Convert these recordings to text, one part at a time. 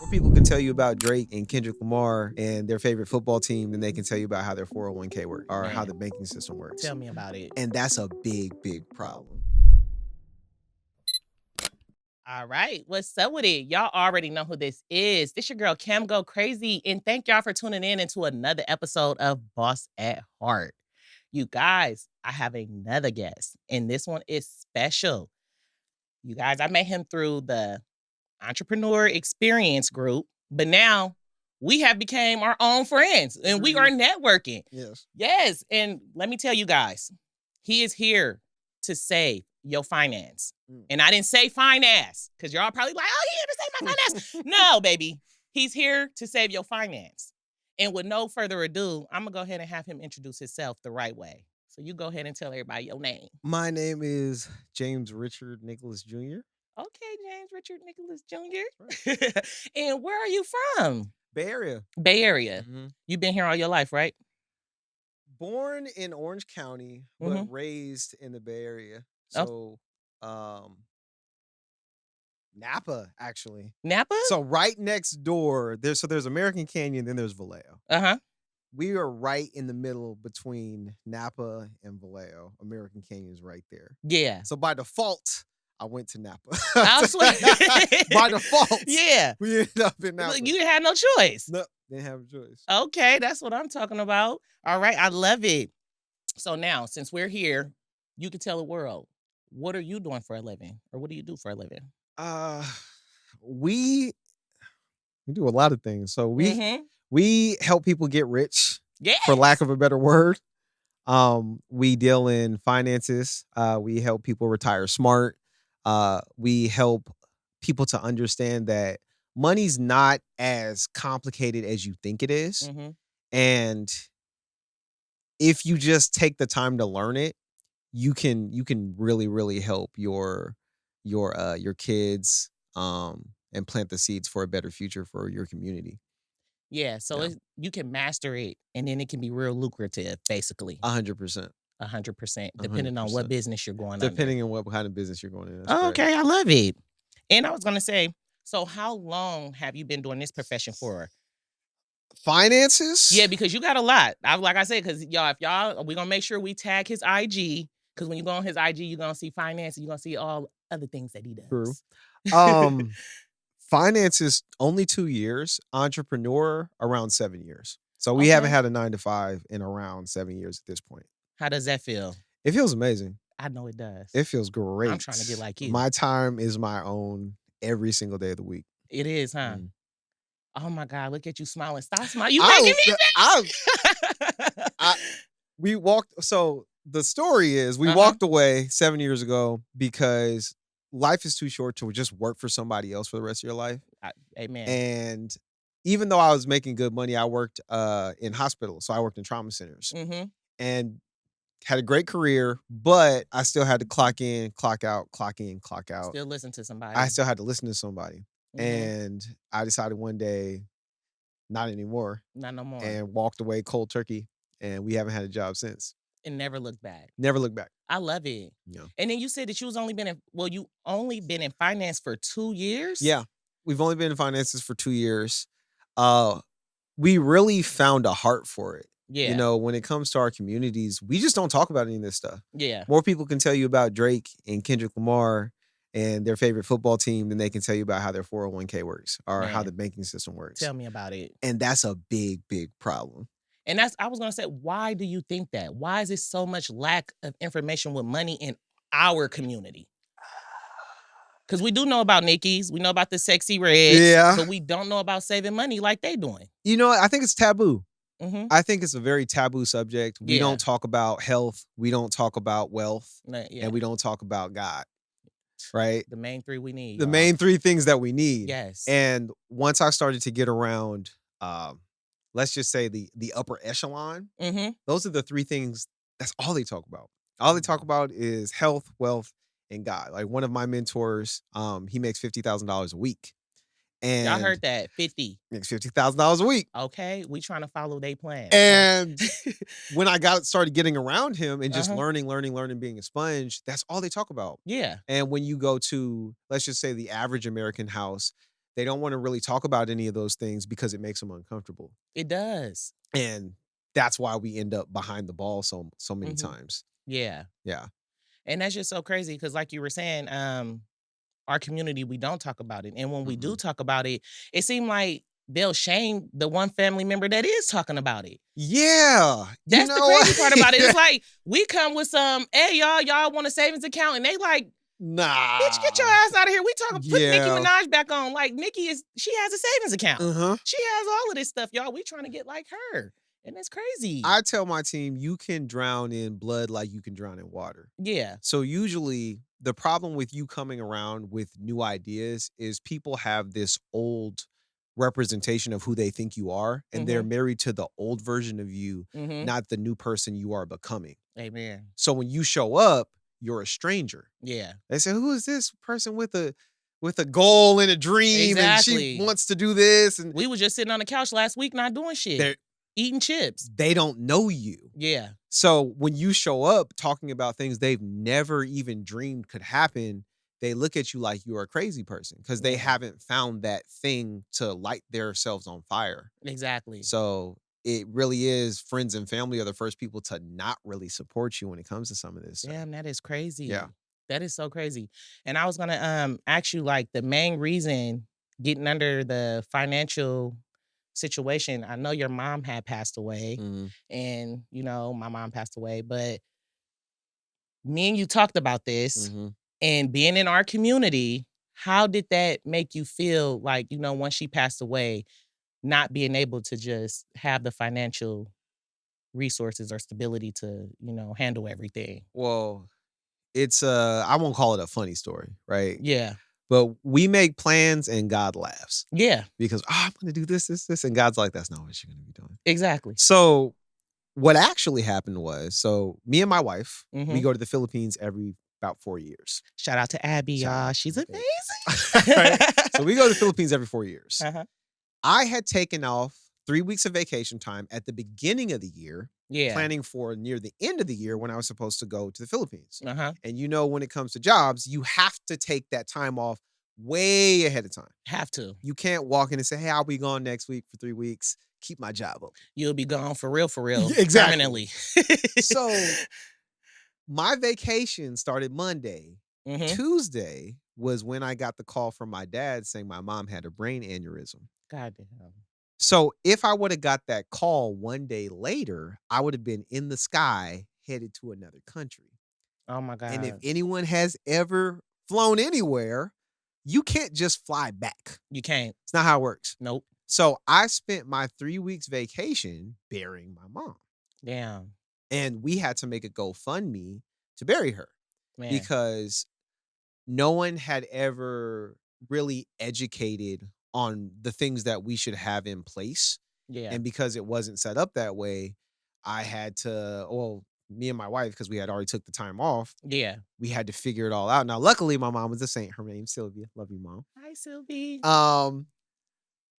People can tell you about Drake and Kendrick Lamar and their favorite football team, then they can tell you about how their 401k works or how Man. the banking system works. Tell me about it. And that's a big, big problem. All right. What's up with it? Y'all already know who this is. This your girl, Cam Go Crazy. And thank y'all for tuning in into another episode of Boss at Heart. You guys, I have another guest, and this one is special. You guys, I met him through the Entrepreneur Experience Group, but now we have become our own friends and we are networking. Yes. Yes. And let me tell you guys, he is here to save your finance. And I didn't say finance because y'all probably like, oh, he here to save my finance. No, baby. He's here to save your finance. And with no further ado, I'm going to go ahead and have him introduce himself the right way. So you go ahead and tell everybody your name. My name is James Richard Nicholas Jr. Okay, James Richard Nicholas Jr. And where are you from? Bay Area. Bay Area. Mhm. You've been here all your life, right? Born in Orange County, but raised in the Bay Area. So, Napa, actually. Napa? So right next door, there's American Canyon, then there's Vallejo. Uh-huh. We are right in the middle between Napa and Vallejo. American Canyon's right there. Yeah. So by default, I went to Napa. I swear. By default. Yeah. We ended up in Napa. Look, you didn't have no choice. No, didn't have a choice. Okay, that's what I'm talking about. All right, I love it. So now, since we're here, you can tell the world, what are you doing for a living? Or what do you do for a living? We do a lot of things. So we help people get rich, for lack of a better word. We deal in finances. We help people retire smart. We help people to understand that money's not as complicated as you think it is. And if you just take the time to learn it, you can really, really help your kids and plant the seeds for a better future for your community. Yeah, so you can master it, and then it can be real lucrative, basically. 100%. 100%, depending on what business you're going Depending on what kind of business you're going in. Okay, I love it. And I was going to say, so how long have you been doing this profession for? Finances? Yeah, because you got a lot. Like I said, because we're going to make sure we tag his IG, because when you go on his IG, you're going to see finance, and you're going to see all other things that he does. True. Finances, only 2 years. Entrepreneur, around 7 years. So we haven't had a 9-to-5 in around 7 years at this point. How does that feel? It feels amazing. I know it does. It feels great. I'm trying to get like you. My time is my own every single day of the week. It is, huh? Oh my God, look at you smiling. Stop smiling. You making me We walked. So the story is we walked away 7 years ago because life is too short to just work for somebody else for the rest of your life. Amen. And even though I was making good money, I worked in hospitals. So I worked in trauma centers and had a great career, but I still had to clock in, clock out, clock in, clock out. Still listen to somebody. I still had to listen to somebody. And I decided one day, not anymore. Not no more. And walked away cold turkey. And we haven't had a job since. And never looked back. Never looked back. I love it. Yeah. And then you said that you only been in finance for 2 years? Yeah. We've only been in finances for 2 years. We really found a heart for it. Yeah. You know, when it comes to our communities, we just don't talk about any of this stuff. Yeah. More people can tell you about Drake and Kendrick Lamar and their favorite football team than they can tell you about how their 401k works or how the banking system works. Tell me about it. And that's a big, big problem. And I was going to say, why do you think that? Why is there so much lack of information with money in our community? Because we do know about Nickies. We know about the Sexy Reds. Yeah. But we don't know about saving money like they doing. You know, I think it's taboo. I think it's a very taboo subject. We don't talk about health. We don't talk about wealth. And we don't talk about God. Right? The main three we need. The main three things that we need. Yes. And once I started to get around, let's just say the upper echelon, those are the three things. That's all they talk about. All they talk about is health, wealth, and God. Like one of my mentors, he makes $50,000 a week. And y'all heard that? 50. Makes $50,000 a week. Okay, we trying to follow their plan. And when I started getting around him and just learning, being a sponge, that's all they talk about. Yeah. And when you go to, let's just say, the average American house, they don't want to really talk about any of those things because it makes them uncomfortable. It does. And that's why we end up behind the ball so many times. Yeah. Yeah. And that's just so crazy because like you were saying, our community, we don't talk about it. And when we do talk about it, it seems like they'll shame the one family member that is talking about it. Yeah. That's the crazy part about it. It's like, we come with some, hey, y'all want a savings account? And they like, nah. Bitch, get your ass out of here. We talking, put Nicki Minaj back on. Like, she has a savings account. She has all of this stuff, y'all. We trying to get like her. And it's crazy. I tell my team, you can drown in blood like you can drown in water. Yeah. So usually the problem with you coming around with new ideas is people have this old representation of who they think you are, and they're married to the old version of you, not the new person you are becoming. Amen. So when you show up, you're a stranger. Yeah. They say, who is this person with a goal and a dream and she wants to do this? And we were just sitting on the couch last week not doing shit. Eating chips. They don't know you. Yeah. So when you show up talking about things they've never even dreamed could happen, they look at you like you're a crazy person because they haven't found that thing to light themselves on fire. Exactly. So it really is friends and family are the first people to not really support you when it comes to some of this stuff. Damn, that is crazy. Yeah. That is so crazy. And I was going to ask you, like, the main reason getting under the financial situation. I know your mom had passed away and, my mom passed away, but me and you talked about this and being in our community, how did that make you feel like, once she passed away, not being able to just have the financial resources or stability to, handle everything? Well, it's I won't call it a funny story, right? Yeah. But we make plans and God laughs. Yeah. Because, I'm going to do this. And God's like, that's not what you're going to be doing. Exactly. So what actually happened was, me and my wife, we go to the Philippines every about 4 years. Shout out to Abby, y'all. She's amazing. Right? So we go to the Philippines every 4 years. I had taken off 3 weeks of vacation time at the beginning of the year. Yeah. Planning for near the end of the year when I was supposed to go to the Philippines. And when it comes to jobs, you have to take that time off way ahead of time. Have to. You can't walk in and say, hey, I'll be gone next week for 3 weeks. Keep my job open. You'll be gone for real. Exactly. Permanently. So my vacation started Monday. Tuesday was when I got the call from my dad saying my mom had a brain aneurysm. Goddamn. So if I would have got that call one day later, I would have been in the sky headed to another country. Oh my God. And if anyone has ever flown anywhere, you can't just fly back. You can't. It's not how it works. Nope. So I spent my 3 weeks vacation burying my mom. Damn. And we had to make a GoFundMe to bury her. Man. Because no one had ever really educated on the things that we should have in place. Yeah. And because it wasn't set up that way, I had to, me and my wife, because we had already took the time off. Yeah. We had to figure it all out. Now, luckily, my mom was a saint. Her name's Sylvia. Love you, Mom. Hi, Sylvie.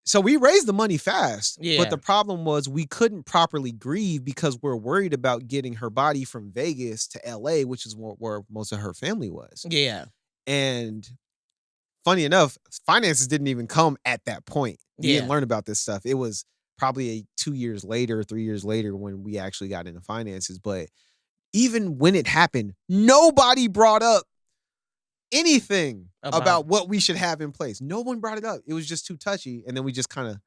So we raised the money fast. Yeah. But the problem was we couldn't properly grieve because we're worried about getting her body from Vegas to LA, which is where most of her family was. Yeah. And funny enough, finances didn't even come at that point. We didn't learn about this stuff. It was probably 2 years later, 3 years later when we actually got into finances. But even when it happened, nobody brought up anything about what we should have in place. No one brought it up. It was just too touchy. And then we just kind of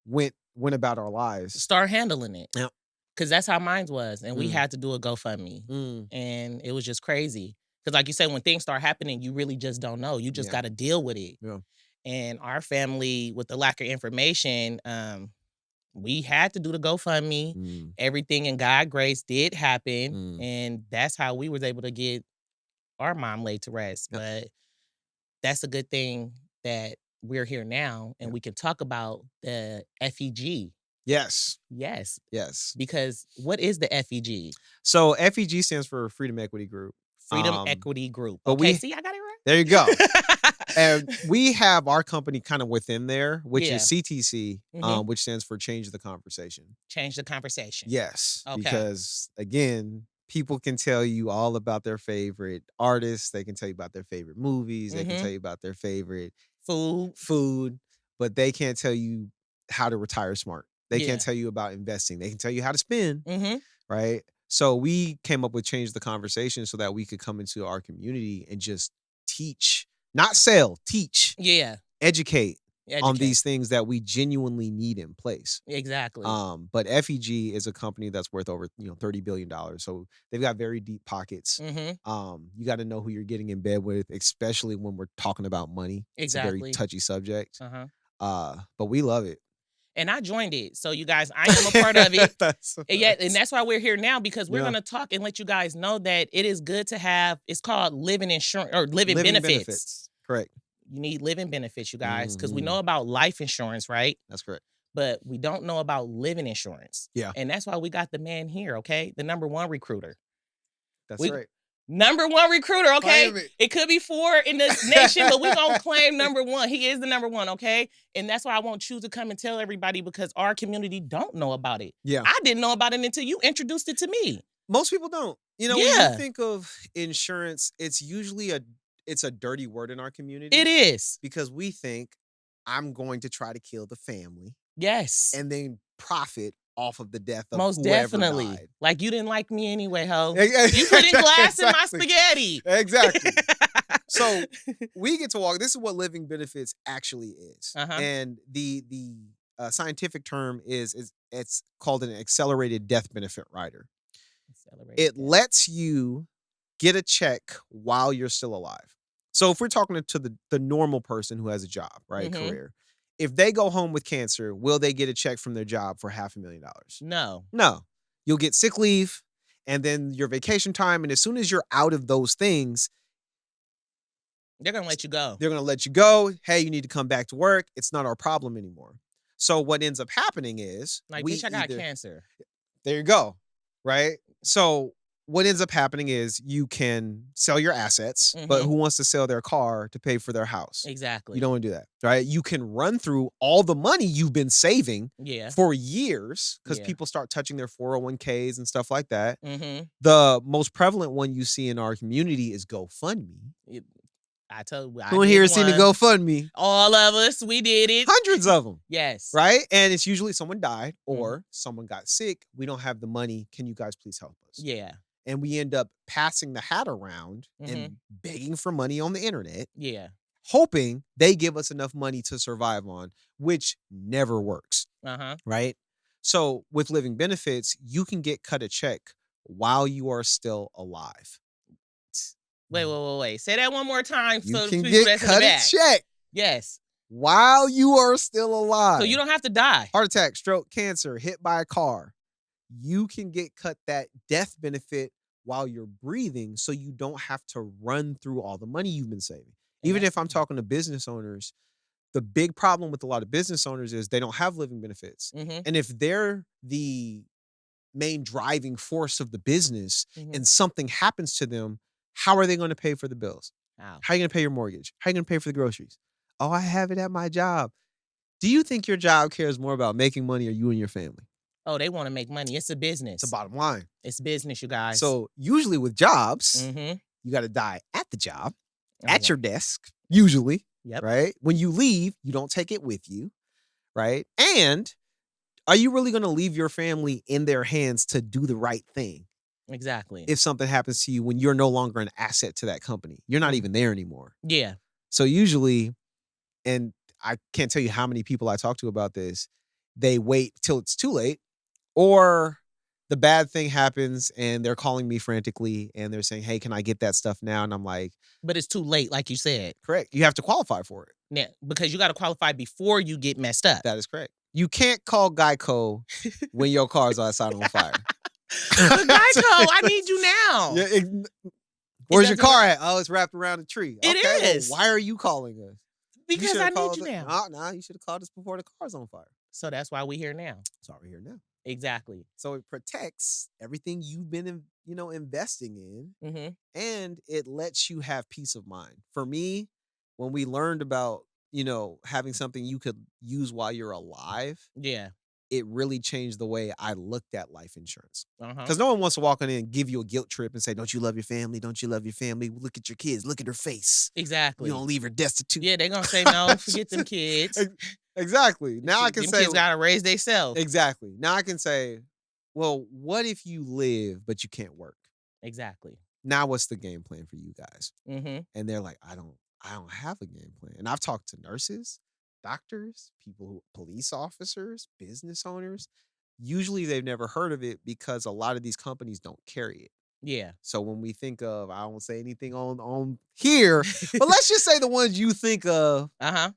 went about our lives. Start handling it. Yeah. Because that's how mine was. And we had to do a GoFundMe. And it was just crazy. Because like you said, when things start happening, you really just don't know. You just got to deal with it. Yeah. And our family, with the lack of information, we had to do the GoFundMe. Everything in God's grace did happen. And that's how we was able to get our mom laid to rest. Yep. But that's a good thing that we're here now and we can talk about the FEG. Yes. Yes. Yes. Because what is the FEG? So FEG stands for Freedom Equity Group. Freedom Equity Group. But okay, see, I got it right. There you go. And we have our company kind of within there, which is CTC, which stands for Change the Conversation. Change the Conversation. Yes. Okay. Because again, people can tell you all about their favorite artists. They can tell you about their favorite movies. They can tell you about their favorite food. but they can't tell you how to retire smart. They can't tell you about investing. They can tell you how to spend, right? So we came up with Change the Conversation so that we could come into our community and just teach, not sell, teach. Yeah. Educate on these things that we genuinely need in place. Exactly. But FEG is a company that's worth over $30 billion. So they've got very deep pockets. You got to know who you're getting in bed with, especially when we're talking about money. Exactly. It's a very touchy subject. But we love it. And I joined it. So you guys, I am a part of it. And that's why we're here now, because we're going to talk and let you guys know that it is good to have, it's called living insurance or living benefits. Correct. You need living benefits, you guys, because we know about life insurance, right? That's correct. But we don't know about living insurance. Yeah. And that's why we got the man here, okay? The number one recruiter. That's right. Number one recruiter, okay? It could be 4 in this nation, but we're going to claim number one. He is the number one, okay? And that's why I want you to come and tell everybody, because our community don't know about it. Yeah. I didn't know about it until you introduced it to me. Most people don't. When you think of insurance, it's usually it's a dirty word in our community. It is. Because we think, I'm going to try to kill the family. Yes. And then profit off of the death of most whoever definitely died. Like, you didn't like me anyway, ho. You put in glass in my spaghetti. Exactly. So we get to walk. This is what living benefits actually is. And the scientific term is it's called an accelerated death benefit rider. It lets you get a check while you're still alive. So if we're talking to the normal person who has a job, right, career, if they go home with cancer, will they get a check from their job for $500,000? No. You'll get sick leave and then your vacation time. And as soon as you're out of those things, they're going to let you go. They're going to let you go. Hey, you need to come back to work. It's not our problem anymore. So what ends up happening is, bitch, I got cancer. There you go. Right. So what ends up happening is you can sell your assets, but who wants to sell their car to pay for their house? Exactly. You don't want to do that, right? You can run through all the money you've been saving for years, because people start touching their 401ks and stuff like that. The most prevalent one you see in our community is GoFundMe. I told you. Who in here has seen the GoFundMe? All of us, we did it. Hundreds of them. Yes. Right? And it's usually someone died or someone got sick. We don't have the money. Can you guys please help us? Yeah. And we end up passing the hat around and begging for money on the internet. Yeah. Hoping they give us enough money to survive on, which never works. Right? So with living benefits, you can get cut a check while you are still alive. Wait. Say that one more time. You can get cut a check. Yes. While you are still alive. So you don't have to die. Heart attack, stroke, cancer, hit by a car. You can get cut that death benefit while you're breathing, so you don't have to run through all the money you've been saving. Even if I'm talking to business owners, the big problem with a lot of business owners is they don't have living benefits. And if they're the main driving force of the business and something happens to them, how are they going to pay for the bills? How are you going to pay your mortgage? How are you going to pay for the groceries? Oh, I have it at my job. Do you think your job cares more about making money or you and your family? Oh, they want to make money. It's a business. It's a bottom line. It's business, you guys. So usually with jobs, you got to die at the job, at your desk, usually, right? When you leave, you don't take it with you, right? And are you really going to leave your family in their hands to do the right thing? Exactly. If something happens to you when you're no longer an asset to that company, you're not even there anymore. Yeah. So usually, and I can't tell you how many people I talk to about this, they wait till it's too late, or the bad thing happens and they're calling me frantically and they're saying, hey, can I get that stuff now? And I'm like, but it's too late, like you said. Correct. You have to qualify for it. Yeah, because you got to qualify before you get messed up. That is correct. You can't call Geico when your car's outside on fire. Geico, I need you now. Yeah, where's your car at? Oh, it's wrapped around a tree. It is. Well, why are you calling us? Because I need you now. No, you should have called us before the car's on fire. So that's why we're here now. That's why we're here now. Exactly. So it protects everything you've been, investing in, and it lets you have peace of mind. For me, when we learned about, having something you could use while you're alive, it really changed the way I looked at life insurance. Because no one wants to walk in and give you a guilt trip and say, don't you love your family? Don't you love your family? Look at your kids. Look at her face. Exactly. You don't leave her destitute. Yeah, they're going to say, no, forget them kids. Exactly. Now I can say kids gotta raise themselves. Exactly. Now I can say, well, what if you live but you can't work? Exactly. Now what's the game plan for you guys? Mm-hmm. And they're like, I don't have a game plan. And I've talked to nurses, doctors, police officers, business owners. Usually they've never heard of it because a lot of these companies don't carry it. Yeah. So when we think of, I won't say anything on here, but let's just say the ones you think of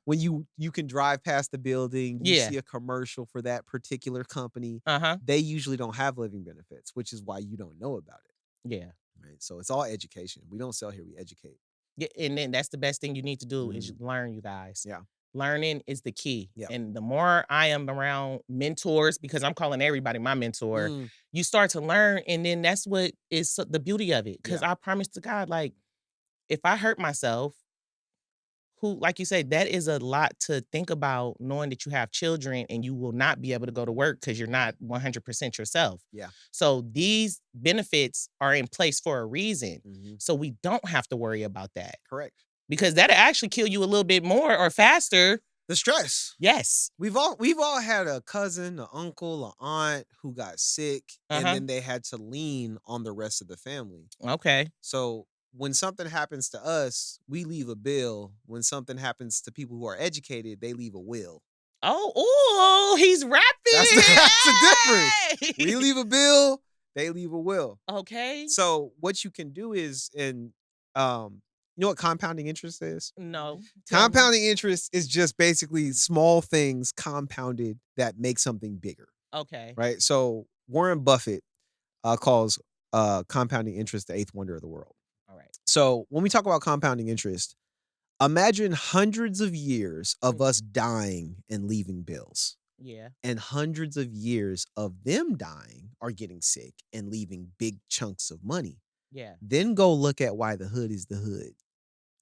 when you can drive past the building, you see a commercial for that particular company. They usually don't have living benefits, which is why you don't know about it. Yeah. Right. So it's all education. We don't sell here, we educate. Yeah, and then that's the best thing you need to do is learn, you guys. Yeah. Learning is the key. Yeah. And the more I am around mentors, because I'm calling everybody my mentor, you start to learn. And then that's what is the beauty of it. Because I promise to God, like, if I hurt myself, like you said, that is a lot to think about, knowing that you have children and you will not be able to go to work because you're not 100% yourself. Yeah. So these benefits are in place for a reason. So we don't have to worry about that. Correct. Because that'll actually kill you a little bit more or faster. The stress. Yes. We've all had a cousin, an uncle, an aunt who got sick, and then they had to lean on the rest of the family. Okay. So when something happens to us, we leave a bill. When something happens to people who are educated, they leave a will. Oh, he's rapping. That's the difference. We leave a bill, they leave a will. Okay. So what you can do is, you know what compounding interest is? No. Compounding interest is just basically small things compounded that make something bigger. Okay. Right? So Warren Buffett calls compounding interest the eighth wonder of the world. All right. So when we talk about compounding interest, imagine hundreds of years of us dying and leaving bills. Yeah. And hundreds of years of them dying or getting sick and leaving big chunks of money. Yeah. Then go look at why the hood is the hood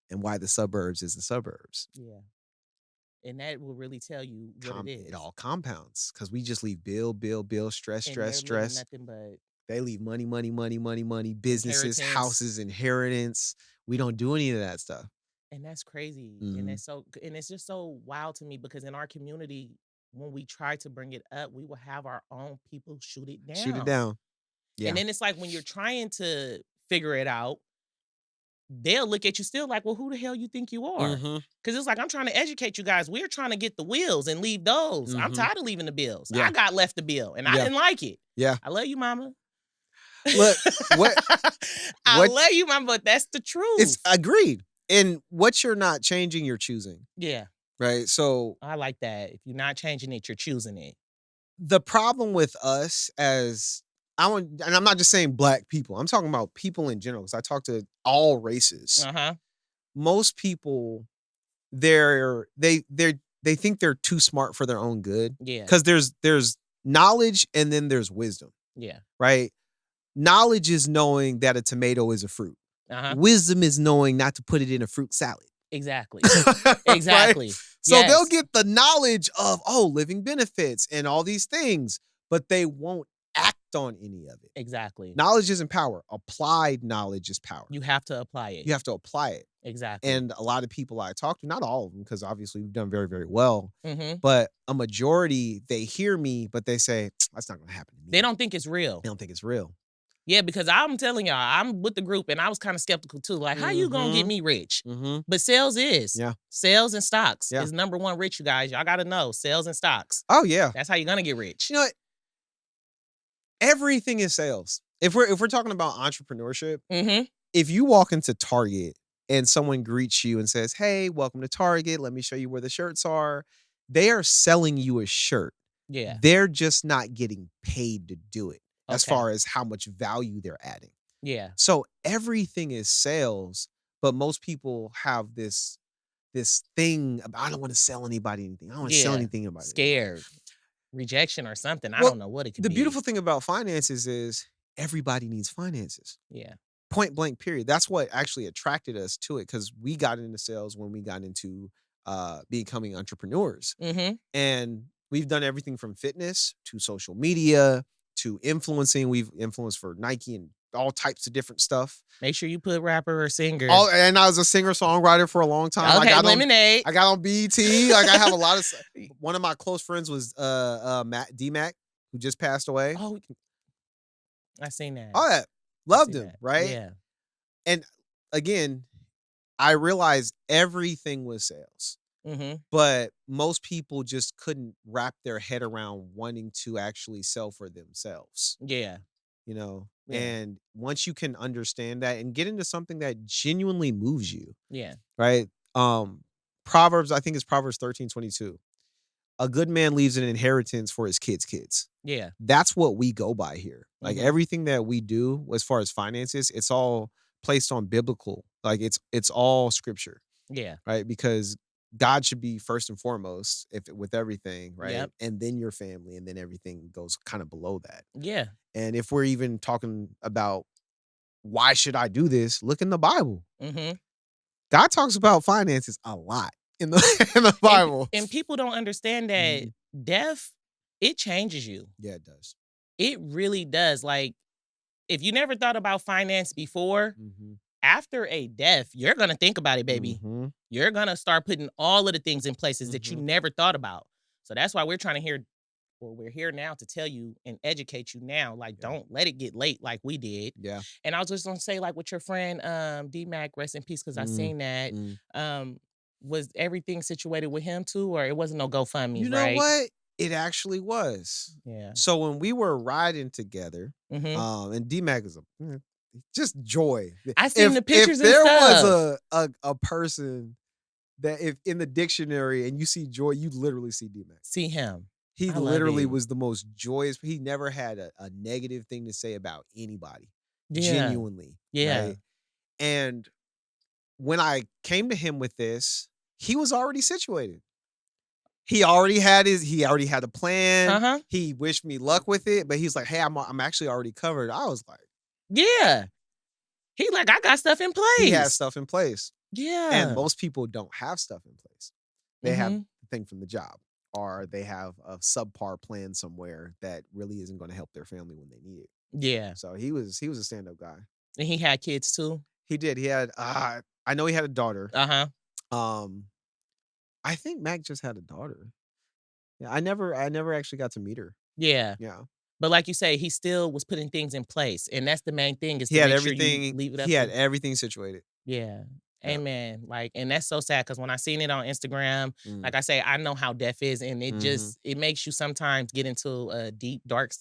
and why the suburbs is the suburbs. Yeah. And that will really tell you what it is. It all compounds because we just leave bill, stress. Nothing but they leave money, businesses, houses, inheritance. We don't do any of that stuff. And that's crazy. And it's just so wild to me because in our community, when we try to bring it up, we will have our own people shoot it down. Yeah. And then it's like when you're trying to figure it out, they'll look at you still like, well, who the hell you think you are? Because it's like, I'm trying to educate you guys. We're trying to get the wheels and leave those. I'm tired of leaving the bills. I got left the bill and I didn't like it. Yeah. I love you, mama. Look, I love you, mama, but that's the truth. It's agreed. And what you're not changing, you're choosing. Yeah. Right? So I like that. If you're not changing it, you're choosing it. The problem with us and I'm not just saying black people, I'm talking about people in general, because I talk to all races. Most people, they think they're too smart for their own good. Yeah. Because there's knowledge and then there's wisdom. Yeah. Right? Knowledge is knowing that a tomato is a fruit. Wisdom is knowing not to put it in a fruit salad. Exactly. Exactly. Right? So they'll get the knowledge of, living benefits and all these things, but they won't act on any of it. Exactly. Knowledge isn't power. Applied knowledge is power. You have to apply it. You have to apply it. Exactly. And a lot of people I talk to, not all of them, because obviously we've done very, very well, but a majority, they hear me, but they say, that's not going to happen to me. They don't think it's real. They don't think it's real. Yeah, because I'm telling y'all, I'm with the group and I was kind of skeptical too. Like, how you going to get me rich? But sales is. Yeah. Sales and stocks is number one rich, you guys. Y'all got to know. Sales and stocks. Oh, yeah. That's how you're going to get rich. You know what? Everything is sales. If we're talking about entrepreneurship, if you walk into Target and someone greets you and says, hey, welcome to Target, let me show you where the shirts are, they are selling you a shirt. Yeah. They're just not getting paid to do it as far as how much value they're adding. Yeah. So everything is sales, but most people have this thing about, I don't want to sell anybody anything. I don't want to sell anything to anybody. Scared. Rejection or something. I don't know what it could be. The beautiful thing about finances is everybody needs finances. Yeah. Point blank, period. That's what actually attracted us to it, because we got into sales when we got into becoming entrepreneurs. And we've done everything from fitness to social media to influencing. We've influenced for Nike and all types of different stuff. Make sure you put rapper or singer. And I was a singer-songwriter for a long time. Okay, Lemonade. I got on BET. Like I have a lot of. One of my close friends was D-Mac, who just passed away. Oh, I seen that. Oh, yeah. Loved him, right? Yeah. And again, I realized everything was sales. Mm-hmm. But most people just couldn't wrap their head around wanting to actually sell for themselves. Yeah. You know, and once you can understand that and get into something that genuinely moves you. Yeah. Right. Proverbs, I think it's Proverbs 13:22. A good man leaves an inheritance for his kids. Yeah. That's what we go by here. Like everything that we do as far as finances, it's all placed on biblical. Like it's all scripture. Yeah. Right. Because God should be first and foremost with everything, right? Yep. And then your family, and then everything goes kind of below that. Yeah. And if we're even talking about why should I do this, look in the Bible. Mm-hmm. God talks about finances a lot in the Bible. And people don't understand that death, it changes you. Yeah, it does. It really does. Like, if you never thought about finance before, after a death, you're going to think about it, baby. You're going to start putting all of the things in places that you never thought about. So that's why we're trying to we're here now to tell you and educate you now. Like, don't let it get late like we did. Yeah. And I was just going to say, like, with your friend, D-Mac, rest in peace, because I seen that. Was everything situated with him too, or it wasn't no GoFundMe, You know what? It actually was. Yeah. So when we were riding together, and D-Mac is just joy. I seen the pictures and stuff. If there was a person that if in the dictionary and you see joy, you literally see D-Mac. See him. He literally was the most joyous. He never had a negative thing to say about anybody. Yeah. Genuinely. Yeah. Right? And when I came to him with this, he was already situated. He already had a plan. He wished me luck with it, but he's like, hey, I'm actually already covered. I was like, yeah. He like, I got stuff in place. He has stuff in place. Yeah. And most people don't have stuff in place. They have the thing from the job, or they have a subpar plan somewhere that really isn't going to help their family when they need it. Yeah. So he was a stand-up guy. And he had kids too? He did. He had I know he had a daughter. I think Mac just had a daughter. Yeah, I never actually got to meet her. Yeah. Yeah. But like you say, he still was putting things in place. And that's the main thing is he to had make everything, sure you leave it up. He had everything situated. Yeah. Amen. Like, and that's so sad because when I seen it on Instagram, like I say, I know how deaf is, and it just it makes you sometimes get into a deep, dark,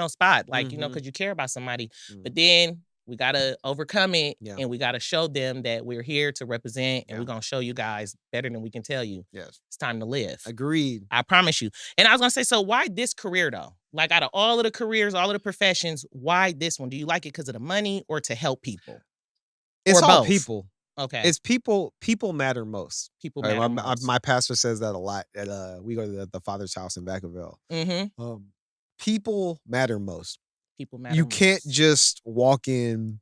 spot. Like, because you care about somebody. But then we gotta overcome it, and we gotta show them that we're here to represent, and we're gonna show you guys better than we can tell you. Yes, it's time to live. Agreed. I promise you. And I was gonna say, so why this career though? Like, out of all of the careers, all of the professions, why this one? Do you like it because of the money or to help people? It's or all both? people. Okay, it's people. People matter most. People matter most. My pastor says that a lot. We go to the Father's house in Vacaville. People matter most. People matter. You can't just walk in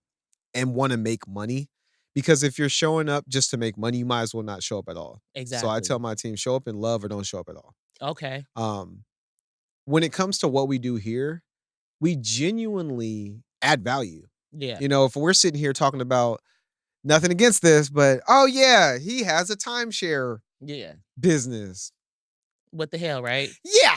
and want to make money, because if you're showing up just to make money, you might as well not show up at all. Exactly. So I tell my team, show up in love or don't show up at all. Okay. When it comes to what we do here, we genuinely add value. Yeah. If we're sitting here talking about nothing against this, but oh yeah, he has a timeshare business. What the hell, right? Yeah.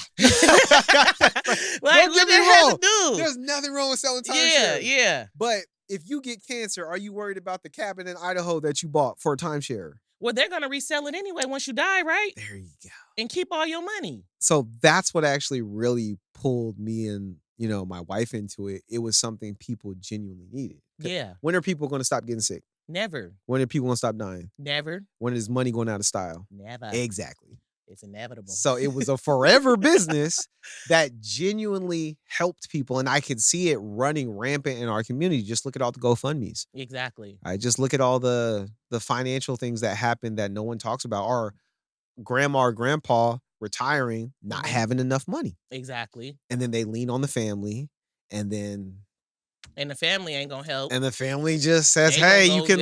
Like, don't get me wrong. There's nothing wrong with selling timeshare. Yeah. But if you get cancer, are you worried about the cabin in Idaho that you bought for a timeshare? Well, they're going to resell it anyway once you die, right? There you go. And keep all your money. So that's what actually really pulled me and, my wife into it. It was something people genuinely needed. Yeah. When are people going to stop getting sick? Never. When are people going to stop dying? Never. When is money going out of style? Never. Exactly. It's inevitable. So it was a forever business that genuinely helped people. And I could see it running rampant in our community. Just look at all the GoFundMes. Exactly. Right? Just look at all the financial things that happen that no one talks about. Or grandma or grandpa retiring, not having enough money. Exactly. And then they lean on the family. And the family ain't gonna help. And the family just says, hey, you can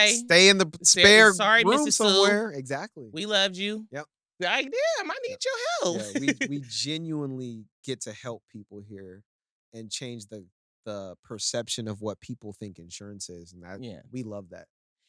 stay in the spare room somewhere. Sue. Exactly. We loved you. Yep. Like, damn, I need your help. Yeah, we genuinely get to help people here and change the the perception of what people think insurance is, and that we love that.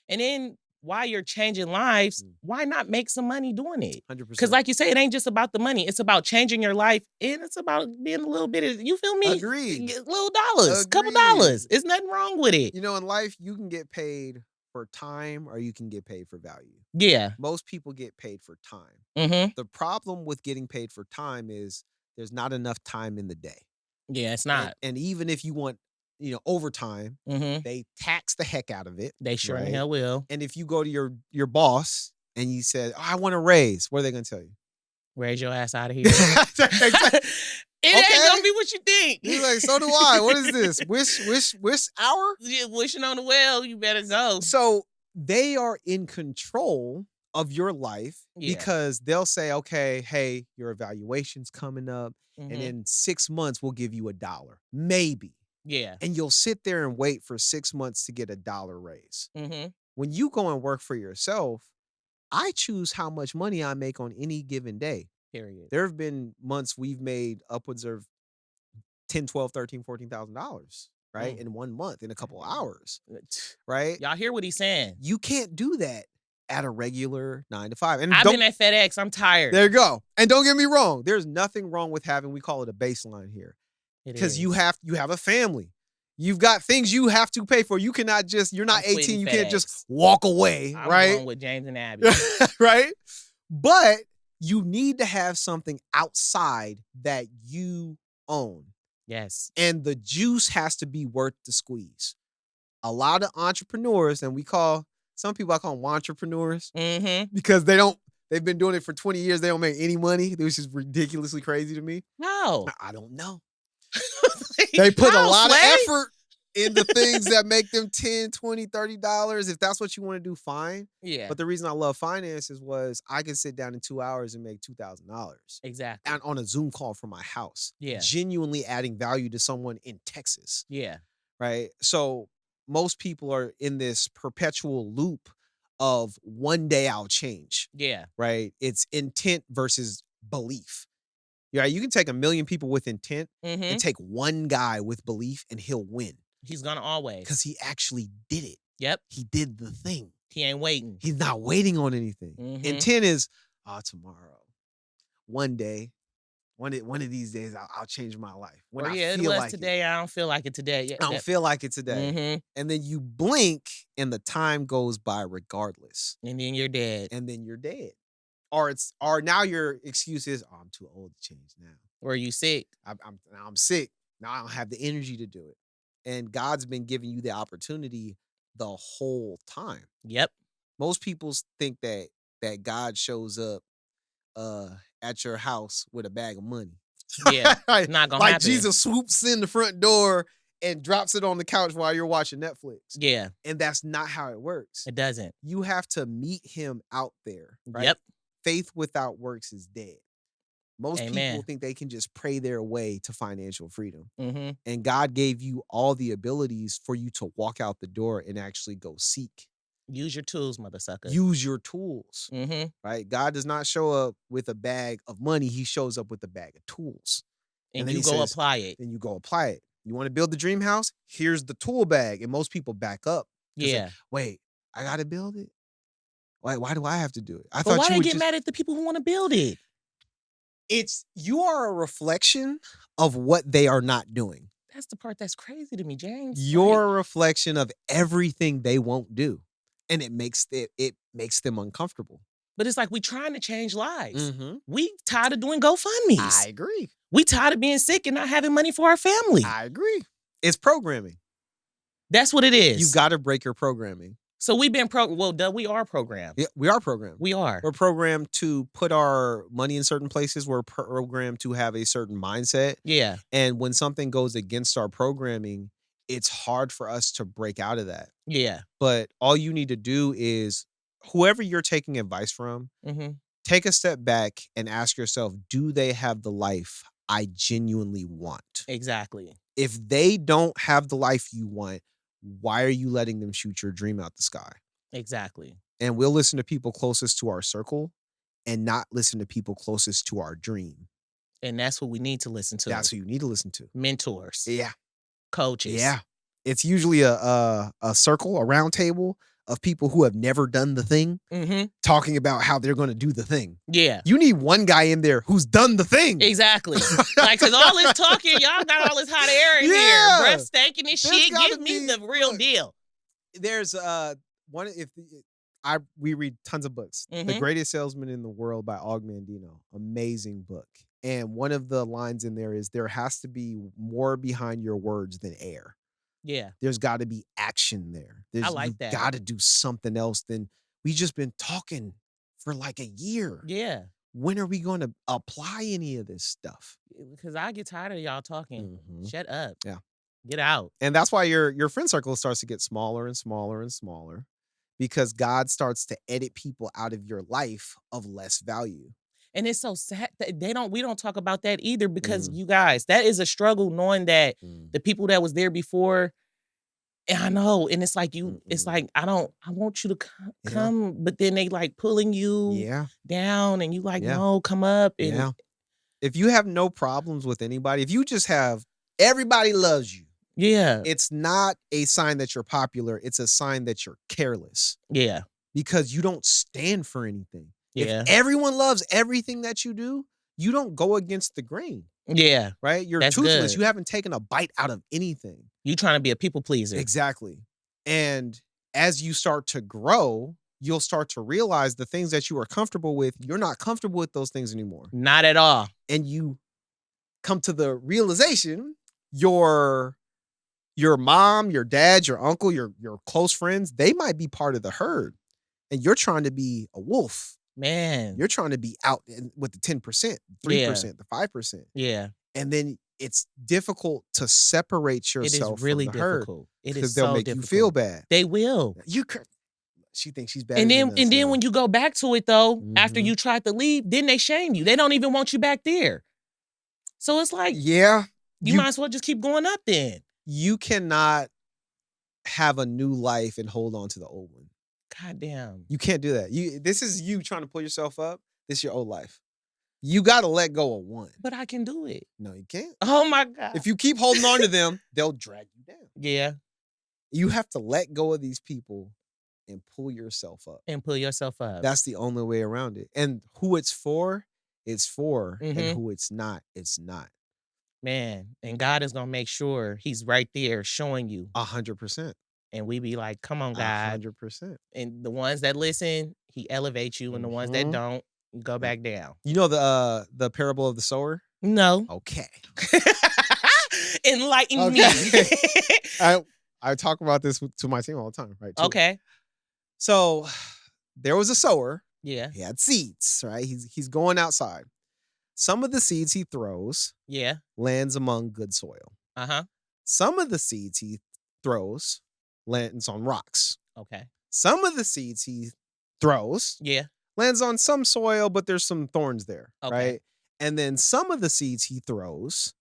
And then while you're changing lives, why not make some money doing it? 100%. Because like you say, it ain't just about the money. It's about changing your life, and it's about being a little bit of, you feel me? Agreed. Little dollars, couple dollars. There's nothing wrong with it. You know, in life, you can get paid for time or you can get paid for value. Yeah. Most people get paid for time. Mm-hmm. The problem with getting paid for time is there's not enough time in the day. Yeah, it's not. And even if you want, overtime, they tax the heck out of it. They sure in hell will. And if you go to your boss and you said, I want a raise, what are they going to tell you? Raise your ass out of here. It ain't gonna be what you think. He's like, so do I. What is this? Wish hour? Yeah, wishing on the well, you better go. So they are in control of your life because they'll say, okay, hey, your evaluation's coming up. And in 6 months, we'll give you $1. Maybe. Yeah. And you'll sit there and wait for 6 months to get $1 raise. When you go and work for yourself, I choose how much money I make on any given day. Period. There have been months we've made upwards of $10, $12, $13, $14,000, right? In 1 month, in a couple of hours, right? Y'all hear what he's saying? You can't do that at a regular 9 to 5. And I've been at FedEx. I'm tired. There you go. And don't get me wrong. There's nothing wrong with having, we call it a baseline here. Because you have a family. You've got things you have to pay for. You cannot just, you're not 18. You can't just walk away, right? I'm going with James and Abby. Right? But you need to have something outside that you own. Yes. And the juice has to be worth the squeeze. A lot of entrepreneurs, and some people I call them entrepreneurs, because they've been doing it for 20 years. They don't make any money, which is ridiculously crazy to me. No. I don't know. They put a lot of effort in the things that make them $10, $20, $30. If that's what you want to do, fine. Yeah. But the reason I love finances was I can sit down in 2 hours and make $2,000. Exactly. And on a Zoom call from my house. Yeah. Genuinely adding value to someone in Texas. Yeah. Right? So most people are in this perpetual loop of one day I'll change. Yeah. Right? It's intent versus belief. Yeah, you can take 1 million people with intent and take one guy with belief and he'll win. He's gonna always. Because he actually did it. Yep. He did the thing. He ain't waiting. He's not waiting on anything. Intent is, tomorrow, one day, one of these days, I'll change my life. When I feel like today, I don't feel like it today. Yeah, I don't feel like it today. And then you blink and the time goes by regardless. And then you're dead. Or now your excuse is, I'm too old to change now. Or you sick. I'm sick. Now I don't have the energy to do it. And God's been giving you the opportunity the whole time. Yep. Most people think that God shows up at your house with a bag of money. Yeah, not gonna happen. Jesus swoops in the front door and drops it on the couch while you're watching Netflix. Yeah. And that's not how it works. It doesn't. You have to meet him out there. Right? Yep. Faith without works is dead. Most people think they can just pray their way to financial freedom. And God gave you all the abilities for you to walk out the door and actually go seek. Use your tools, mother sucker. Use your tools. Right? God does not show up with a bag of money. He shows up with a bag of tools. And you go apply it. And you go apply it. You want to build the dream house? Here's the tool bag. And most people back up. Yeah. Wait, I got to build it? Why do I have to do it? But why they get mad at the people who want to build it? You are a reflection of what they are not doing. That's the part that's crazy to me, James. You're a reflection of everything they won't do. And it makes them uncomfortable. But it's like we trying to change lives. We tired of doing GoFundMes. I agree. We tired of being sick and not having money for our family. I agree. It's programming. That's what it is. You got to break your programming. So we've been we are programmed. Yeah, we are programmed. We are. We're programmed to put our money in certain places. We're programmed to have a certain mindset. Yeah. And when something goes against our programming, it's hard for us to break out of that. Yeah. But all you need to do is, whoever you're taking advice from, take a step back and ask yourself, do they have the life I genuinely want? Exactly. If they don't have the life you want, why are you letting them shoot your dream out the sky? Exactly. And we'll listen to people closest to our circle and not listen to people closest to our dream. And that's what we need to listen to. That's who you need to listen to. Mentors. Yeah. coaches. Yeah. It's usually a circle, a round table of people who have never done the thing, talking about how they're going to do the thing. Yeah. You need one guy in there who's done the thing. Exactly. Like, because all this talking, y'all got all this hot air in here. Breath stanking and shit. Give me the real deal. There's one, we read tons of books. The Greatest Salesman in the World by Og Mandino. Amazing book. And one of the lines in there is, there has to be more behind your words than air. Yeah. There's got to be action there. I like that. Got to do something else than we just been talking for like a year. Yeah. When are we going to apply any of this stuff? Because I get tired of y'all talking. Shut up. Yeah. Get out. And that's why your friend circle starts to get smaller and smaller and smaller, because God starts to edit people out of your life of less value. And it's so sad that we don't talk about that either, because you guys, that is a struggle, knowing that the people that was there before, and I know, and it's like it's like, I want you to come, but then they like pulling you down, and you like, no, come up. And if you have no problems with anybody, if you just have, everybody loves you. Yeah. It's not a sign that you're popular. It's a sign that you're careless. Yeah. Because you don't stand for anything. Yeah. If everyone loves everything that you do, you don't go against the grain. Yeah. Right? You're toothless. Good. You haven't taken a bite out of anything. You trying to be a people pleaser. Exactly. And as you start to grow, you'll start to realize the things that you were comfortable with, you're not comfortable with those things anymore. Not at all. And you come to the realization, your mom, your dad, your uncle, your close friends, they might be part of the herd. And you're trying to be a wolf. Man. You're trying to be out with the 10%, 3%, the 5%. Yeah. And then it's difficult to separate yourself from the herd. It is they'll make you feel bad. They will. She thinks she's bad. And then when you go back to it though, after you tried to leave, then they shame you. They don't even want you back there. So it's like, you might as well just keep going up then. You cannot have a new life and hold on to the old one. God damn. You can't do that. This is you trying to pull yourself up. This is your old life. You got to let go of one. But I can do it. No, you can't. Oh my God. If you keep holding on to them, they'll drag you down. Yeah. You have to let go of these people and pull yourself up. That's the only way around it. And who it's for. And who it's not. Man, and God is going to make sure he's right there showing you. 100%. And we be like, come on, God. 100%. And the ones that listen, he elevates you. And the ones that don't, you go back down. You know the parable of the sower? No. Okay. Enlighten me. I talk about this to my team all the time, right? Too. Okay. So there was a sower. Yeah. He had seeds, right? He's going outside. Some of the seeds he throws lands among good soil. Uh-huh. Some of the seeds he throws lands on rocks. Okay. Some of the seeds he throws lands on some soil, but there's some thorns there, right? And then some of the seeds he throws,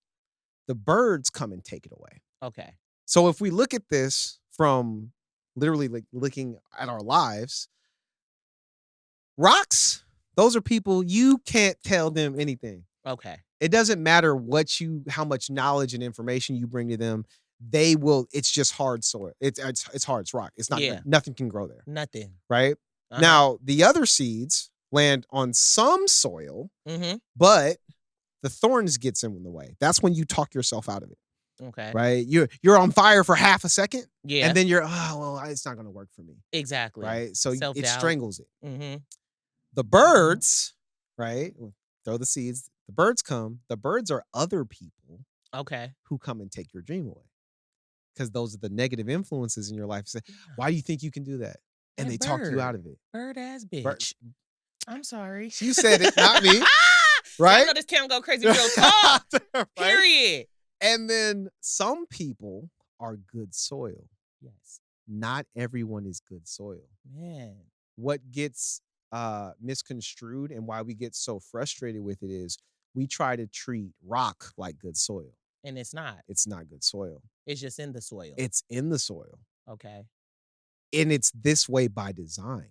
the birds come and take it away. Okay. So if we look at this from literally like looking at our lives, rocks, those are people, you can't tell them anything. Okay. It doesn't matter how much knowledge and information you bring to them. It's just hard soil. It's hard, it's rock. It's not, nothing can grow there. Nothing. Right? Uh-huh. Now, the other seeds land on some soil, but the thorns gets in the way. That's when you talk yourself out of it. Okay. Right? You're on fire for half a second. Yeah. And then it's not going to work for me. Exactly. Right? So Self-doubt. It strangles it. The birds, right? Throw the seeds. The birds come. The birds are other people. Okay. Who come and take your dream away. Because those are the negative influences in your life. Say, why do you think you can do that? And they talk you out of it. Bird ass bitch. I'm sorry. You said it, not me. Right? I know this Cam go crazy real talk. Right? Period. And then some people are good soil. Yes. Not everyone is good soil. Man. What gets misconstrued and why we get so frustrated with it is we try to treat rock like good soil. And it's not. It's not good soil. It's just in the soil. It's in the soil. Okay. And it's this way by design.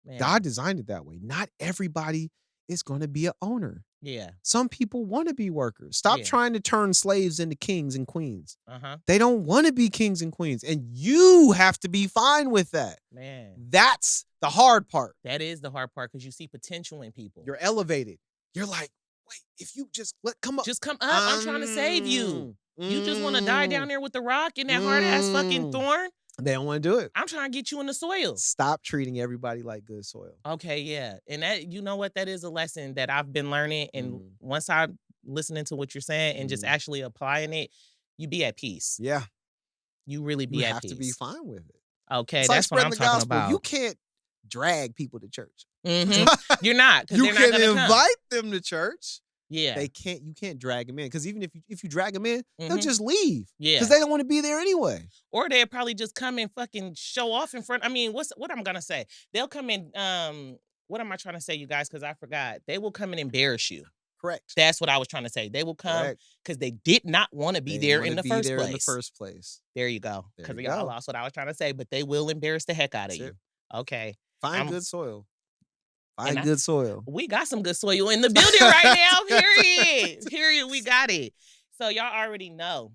Man. God designed it that way. Not everybody is going to be an owner. Yeah. Some people want to be workers. Stop Yeah. trying to turn slaves into kings and queens. Uh-huh. They don't want to be kings and queens. And you have to be fine with that. Man. That's the hard part. That is the hard part because you see potential in people. You're elevated. You're like, wait, if you just come up. Just come up. I'm trying to save you. You just want to die down there with the rock and that hard-ass fucking thorn? They don't want to do it. I'm trying to get you in the soil. Stop treating everybody like good soil. Okay, yeah. And that, you know what? That is a lesson that I've been learning. And once I'm listening to what you're saying and just actually applying it, you be at peace. Yeah. You really be at peace. You have to be fine with it. Okay, that's what I'm talking about. You can't drag people to church. You're not. You can invite them to church. Yeah. You can't drag them in. Because even if you drag them in, they'll just leave. Yeah. Because they don't want to be there anyway. Or they'll probably just come and fucking show off in front. I mean, what I'm gonna say? They'll come in, what am I trying to say, you guys? Because I forgot. They will come and embarrass you. Correct. That's what I was trying to say. They will come because they did not want to be there in the first place. There you go. Because y'all lost what I was trying to say, but they will embarrass the heck out of you. Okay. Find good soil. Find good soil. We got some good soil in the building right now. Period. We got it. So y'all already know.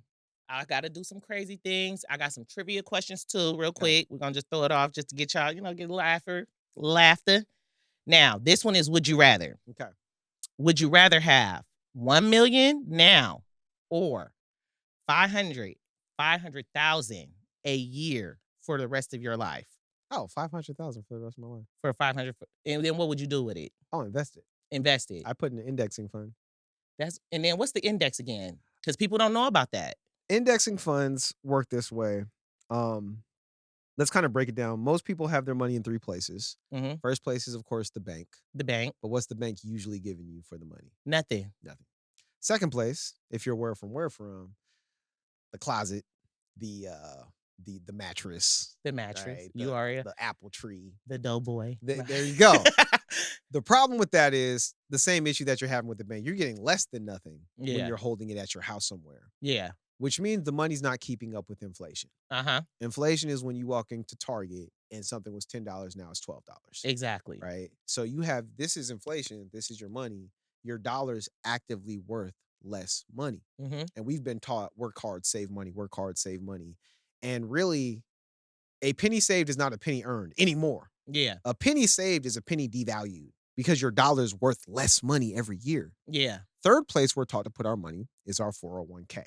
I got to do some crazy things. I got some trivia questions too, real quick. We're going to just throw it off just to get y'all, get laughter. Now, this one is would you rather? Okay. Would you rather have 1 million now or 500,000 a year for the rest of your life? Oh, 500,000 for the rest of my life. For 500, and then what would you do with it? I'll invest it. Invest it. I put in an indexing fund. And then what's the index again? Because people don't know about that. Indexing funds work this way. Let's kind of break it down. Most people have their money in 3 places. First place is, of course, the bank. The bank. But what's the bank usually giving you for the money? Nothing. Second place, if you're where from, the closet, the mattress. The mattress. Right? The apple tree. The doughboy. There you go. The problem with that is the same issue that you're having with the bank. You're getting less than nothing when you're holding it at your house somewhere. Yeah. Which means the money's not keeping up with inflation. Inflation is when you walk into Target and something was $10, now it's $12. Exactly. Right? So this is inflation, this is your money. Your dollar's actively worth less money. And we've been taught work hard, save money, work hard, save money. And really, a penny saved is not a penny earned anymore. Yeah. A penny saved is a penny devalued because your dollar's worth less money every year. Yeah. Third place we're taught to put our money is our 401k.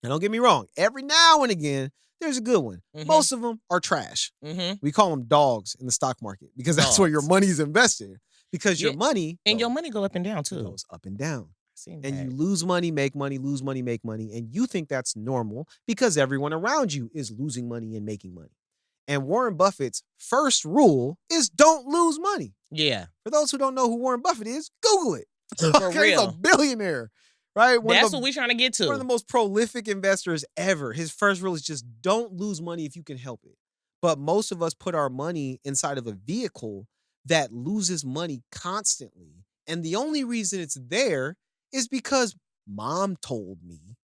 And don't get me wrong, every now and again, there's a good one. Most of them are trash. We call them dogs in the stock market because that's where your money's invested. Because your money... And your money go up and down, too. It goes up and down. And you lose money, make money, lose money, make money. And you think that's normal because everyone around you is losing money and making money. And Warren Buffett's first rule is don't lose money. Yeah. For those who don't know who Warren Buffett is, Google it. For real. He's a billionaire. Right? That's what we're trying to get to. One of the most prolific investors ever. His first rule is just don't lose money if you can help it. But most of us put our money inside of a vehicle that loses money constantly. And the only reason it's there is because mom told me,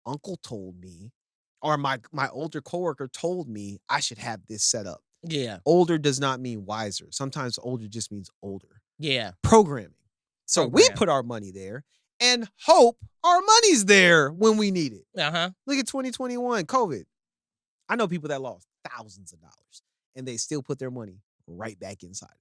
uncle told me, or my older coworker told me I should have this set up. Yeah. Older does not mean wiser. Sometimes older just means older. Yeah. Programming. So we put our money there and hope our money's there when we need it. Look at 2021, COVID. I know people that lost thousands of dollars and they still put their money right back inside of it.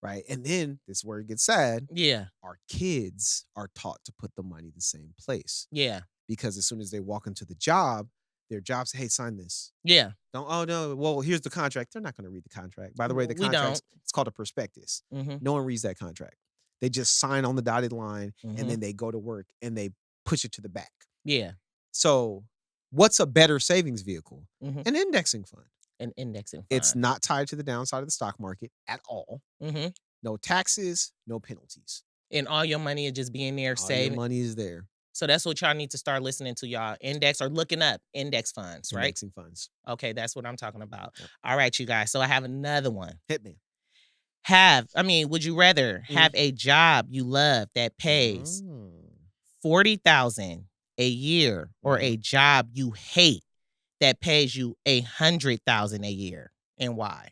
Right? And then this is where it gets sad. Yeah. Our kids are taught to put the money the same place. Yeah. Because as soon as they walk into the job, their job says, hey, sign this. Yeah. Oh, no. Well, here's the contract. They're not going to read the contract. By the way, the contract, it's called a prospectus. No one reads that contract. They just sign on the dotted line and then they go to work and they push it to the back. Yeah. So what's a better savings vehicle? An indexing fund. An indexing fund. It's not tied to the downside of the stock market at all. No taxes, no penalties. And all your money is just being there saving. Your money is there. So that's what y'all need to start listening to, y'all. Index or looking up index funds, right? Indexing funds. Okay, that's what I'm talking about. Yep. All right, you guys. So I have another one. Hit me. Would you rather have a job you love that pays $40,000 a year or a job you hate that pays you $100,000 a year, and why?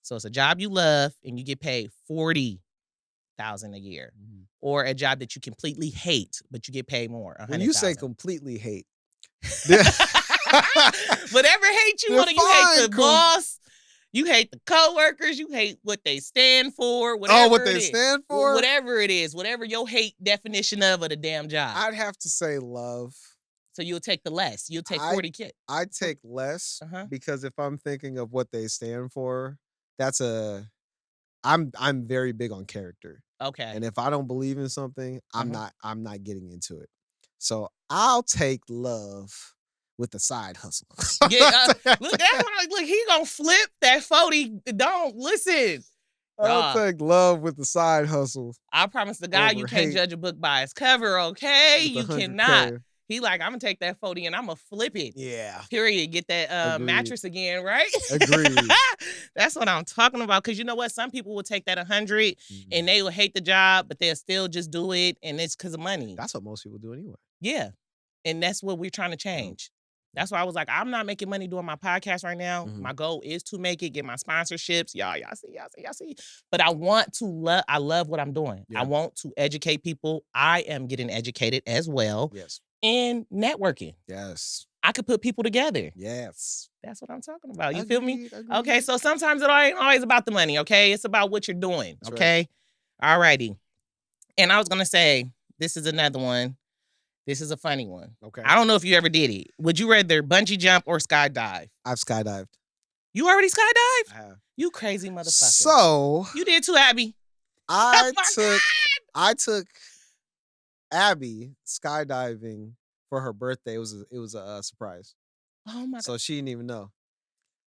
So it's a job you love and you get paid $40,000 $100,000 a year, or a job that you completely hate but you get paid more. When you say completely hate, whatever hate you want, you hate the boss, you hate the coworkers, you hate what they stand for, whatever. What they stand for, whatever it is, whatever your hate definition of the damn job. I'd have to say love. So you'll take the less. You'll take 40K. I'd take less because if I'm thinking of what they stand for, I'm very big on character. Okay. And if I don't believe in something, I'm not getting into it. So I'll take love with the side hustle. Yeah, look, he gonna flip that 40. Don't listen. I'll take love with the side hustle. I promise the guy you can't judge a book by its cover, okay? You cannot. He like, I'm gonna take that 40 and I'm gonna flip it. Yeah. Period. Get that mattress again, right? Agreed. That's what I'm talking about. Because you know what? Some people will take that 100 and they will hate the job, but they'll still just do it, and it's because of money. That's what most people do anyway. Yeah. And that's what we're trying to change. That's why I was like, I'm not making money doing my podcast right now. My goal is to make it, get my sponsorships. Y'all see. But I want to I love what I'm doing. Yeah. I want to educate people. I am getting educated as well. Yes. In networking. Yes. I could put people together. Yes. That's what I'm talking about. You feel me? Okay, so sometimes it ain't always about the money, okay? It's about what you're doing, okay? Right. All righty. And I was going to say, this is another one. This is a funny one. Okay. I don't know if you ever did it. Would you rather bungee jump or skydive? I've skydived. You already skydived? I have. You crazy motherfucker. So. You did too, Abby. I took Abby skydiving for her birthday. It was a surprise. Oh my God. So she didn't even know.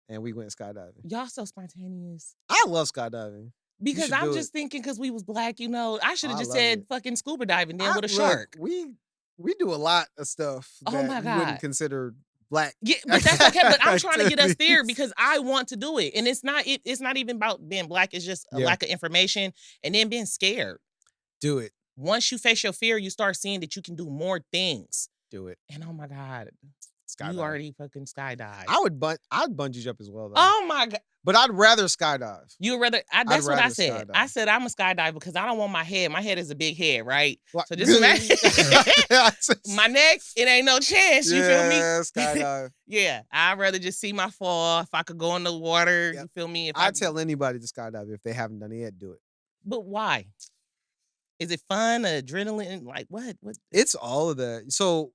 And we went skydiving. Y'all so spontaneous. I love skydiving. Because I'm just thinking because we was black, you know, I should have just said fucking scuba diving then with a shark. We do a lot of stuff that you wouldn't consider black. Yeah, but that's okay. But I'm trying to get us there because I want to do it. And it's not even about being black. It's just a lack of information and then being scared. Do it. Once you face your fear, you start seeing that you can do more things. Do it. And oh my God. Skydive. You already fucking skydive. I'd bungee jump as well though. Oh my God. But I'd rather skydive. You would rather, that's what I said. Skydive. I said I'm a skydiver because I don't want my head. My head is a big head, right? So just imagine my neck, it ain't no chance. You feel me? Yeah, skydive. Yeah, I'd rather just see my fall. If I could go in the water, you feel me? I'd tell anybody to skydive if they haven't done it yet, do it. But why? Is it fun, adrenaline? Like what? It's all of that. So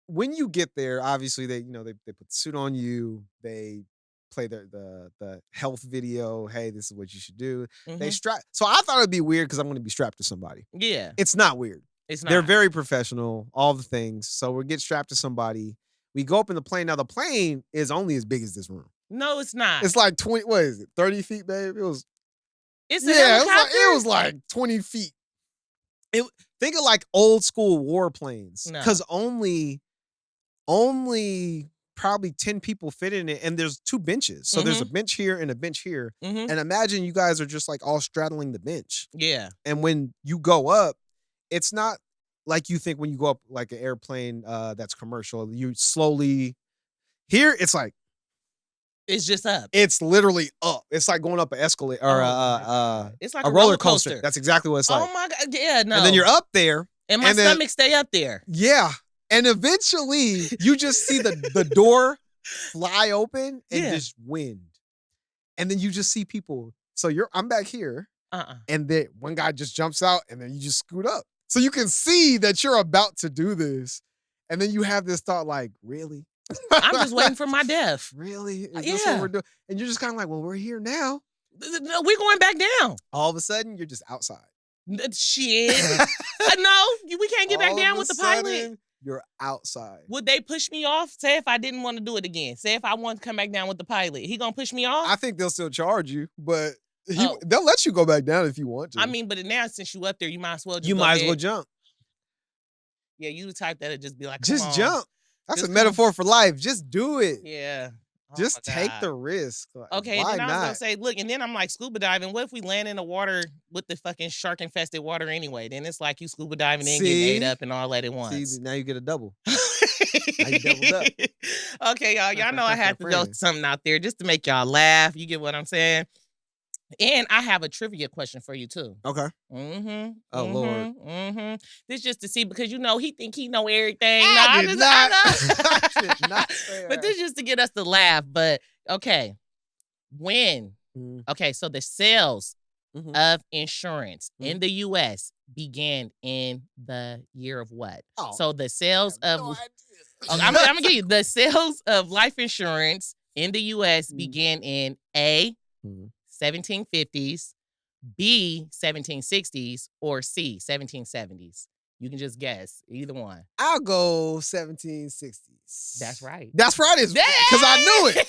when you get there, obviously they put the suit on you. They play the health video. Hey, this is what you should do. They strap. So I thought it'd be weird because I'm going to be strapped to somebody. Yeah, it's not weird. It's not. They're very professional. All the things. So we get strapped to somebody. We go up in the plane. Now the plane is only as big as this room. No, it's not. It's like 20. What is it? 30 feet, babe. It was. It's an helicopter? It was like 20 feet. Think of like old school warplanes, because only probably 10 people fit in it, and there's 2 benches. So there's a bench here and a bench here. And imagine you guys are just like all straddling the bench. Yeah. And when you go up, it's not like you think when you go up like an airplane that's commercial. You slowly. Here, it's like. It's just up. It's literally up. It's like going up an escalator or it's like a roller coaster. That's exactly what it's like. Oh my God. Yeah, no. And then you're up there. And my stomach stay up there. Yeah. And eventually you just see the door fly open and just wind. And then you just see people. So I'm back here. And then one guy just jumps out and then you just scoot up. So you can see that you're about to do this. And then you have this thought like, really? I'm just waiting for my death. Really? Is this what we're doing? And you're just kind of like, well, we're here now. No, we're going back down. All of a sudden, you're just outside. Shit. No, we can't get back down with the pilot. You're outside. Would they push me off? Say if I didn't want to do it again. Say if I want to come back down with the pilot. He gonna push me off? I think they'll still charge you, but they'll let you go back down if you want to. I mean, but now since you up there, you might as well jump. Yeah, you the type that'd just be like, just jump. That's a metaphor for life. Just do it. Yeah. Just take the risk. Okay, and then I was going to say, look, and then I'm like, scuba diving. What if we land in the water with the fucking shark-infested water anyway? Then it's like you scuba diving and getting ate up and all that at once. See, now you get a double. Now you doubled up. Okay, y'all know I had to throw something out there just to make y'all laugh. You get what I'm saying? And I have a trivia question for you too. Okay. Mm-hmm. Oh Lord. Mm-hmm. This just to see because he think he know everything. I did not say But this just to get us to laugh. But okay. When? Okay, so the sales of insurance in the US began in the year of what? Oh, so the sales of I'm gonna give you the sales of life insurance in the US began in A 1750s, B 1760s, or C 1770s. You can just guess either one. I'll go 1760s. That's right. That's right. Because I knew it.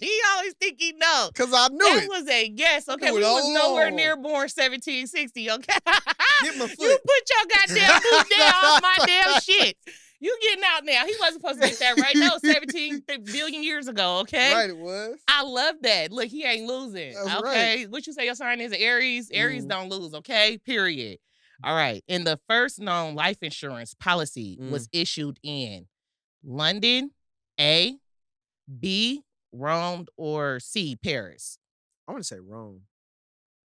He always think he know. Because I knew it. That was a guess. Okay, we was nowhere near born 1760. Okay, get my foot. You put your goddamn foot down off my damn shit. You getting out now. He wasn't supposed to get that right. That was 17 billion years ago, okay? Right, it was. I love that. Look, he ain't losing. That's okay. Right. What you say your sign is? Aries? Aries don't lose, okay? Period. All right. And the first known life insurance policy was issued in London, A, B, Rome, or C, Paris. I want to say Rome.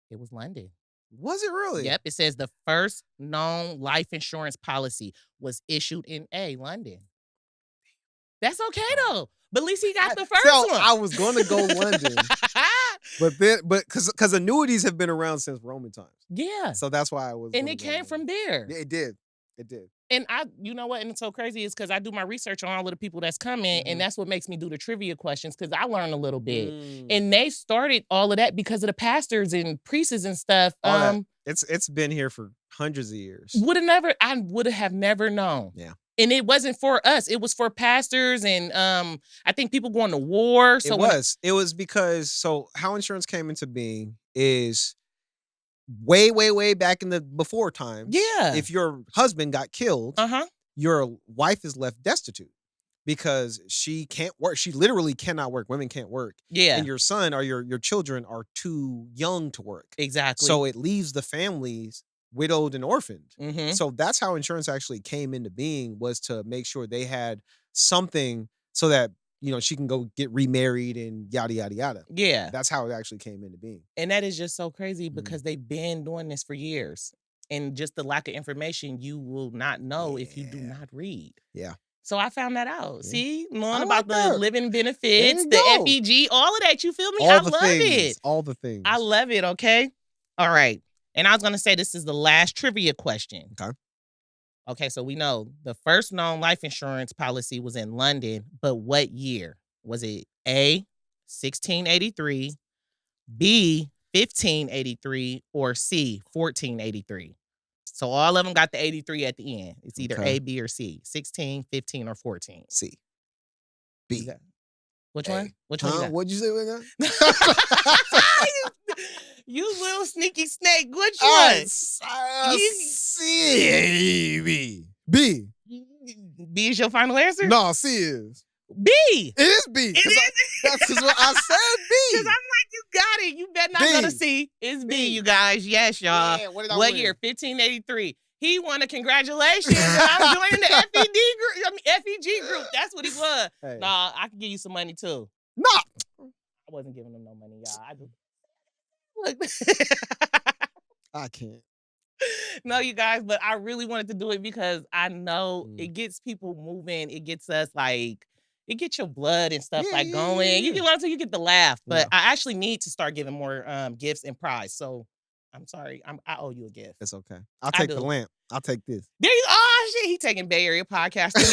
It was London. Was it really? Yep. It says the first known life insurance policy was issued in A, London. That's okay though. But at least he got the first one. I was going to go London, but because annuities have been around since Roman times. Yeah. So that's why I was. And it came from there. It did. It did. And you know what? And it's so crazy is because I do my research on all of the people that's coming, and that's what makes me do the trivia questions because I learned a little bit. And they started all of that because of the pastors and priests and stuff. It's been here for hundreds of years. I would have never known. Yeah. And it wasn't for us. It was for pastors and I think people going to war. So it was because how insurance came into being is way back in the before times. Yeah. If your husband got killed, your wife is left destitute because she can't work. She literally cannot work. Women can't work. Yeah. And your son or your children are too young to work. Exactly. So it leaves the families widowed and orphaned. So that's how insurance actually came into being, was to make sure they had something so that she can go get remarried and yada yada yada. Yeah. That's how it actually came into being. And that is just so crazy because they've been doing this for years. And just the lack of information you will not know if you do not read. Yeah. So I found that out. Yeah. See, knowing about the living There benefits, you the go. FEG, all of that. You feel me? All I the love things. it. All the things. I love it. Okay. All right. And I was going to say this is the last trivia question. Okay. Okay. So we know the first known life insurance policy was in London, but what year? Was it A, 1683, B, 1583, or C, 1483? So all of them got the 83 at the end. It's either A, B, or C. 16, 15, or 14. C. B. Which one? Which one you got? What'd you say with that? You little sneaky snake. Which one? C. B. B. B is your final answer? No, C is. B. It is B. That's what I said. B. Because I'm like, you got it. You better not go to C. It's B, you guys. Yes, y'all. Yeah, what year? 1583. He won a congratulations. I'm joining the FEG group. That's what he was. Hey. Nah, I can give you some money too. No. I wasn't giving him no money, y'all. Look. I can't. No, you guys, but I really wanted to do it because I know it gets people moving. It gets us it gets your blood and stuff going. Yeah. You get what I'm saying? You get the laugh. But I actually need to start giving more gifts and prize. So I'm sorry. I owe you a gift. It's okay. I'll take the lamp. I'll take this. There you shit. He taking Bay Area podcasting.